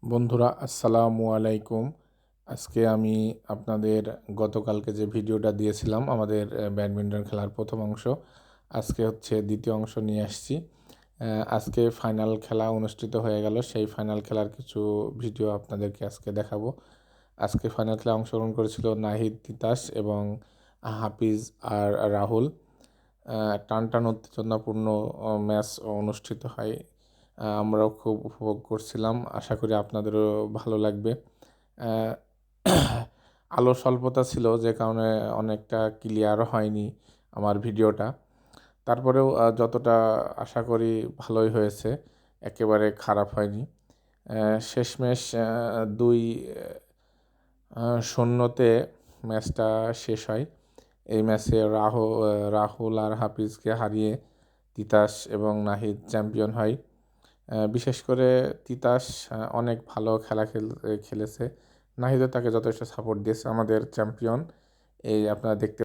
বন্ধুরা আসসালামু আলাইকুম। আজকে আমি আপনাদের গতকালকে যে ভিডিওটা দিয়েছিলাম আমাদের ব্যাডমিন্টন খেলার প্রথম অংশ, আজকে হচ্ছে দ্বিতীয় অংশ নিয়ে আসছি। আজকে ফাইনাল খেলা অনুষ্ঠিত হয়ে গেল, সেই ফাইনাল খেলার কিছু ভিডিও আপনাদেরকে আজকে দেখাবো। আজকে ফাইনাল খেলায় অংশগ্রহণ করেছিল নাহিদ, তিতাস এবং হাফিজ আর রাহুল। টান উত্তেজনাপূর্ণ ম্যাচ অনুষ্ঠিত হয়। আমরাও খুব উপভোগ করছিলাম, আশা করি আপনাদেরও ভালো লাগবে। আলো স্বল্পতা ছিল, যে কারণে অনেকটা ক্লিয়ার হয়নি আমার ভিডিওটা। তারপরেও যতটা আশা করি ভালোই হয়েছে, একেবারে খারাপ হয়নি। শেষমেশ 2-0-তে ম্যাচটা শেষ হয়। এই ম্যাচে রাহুল আর হাফিজকে হারিয়ে তিতাস এবং নাহিদ চ্যাম্পিয়ন হয়। বিশেষ করে তিতাস অনেক ভালো খেলা খেলেছে। নাহিদও তাকে যথেষ্ট সাপোর্ট দিয়েছে। আমাদের চ্যাম্পিয়ন এই আপনারা দেখতে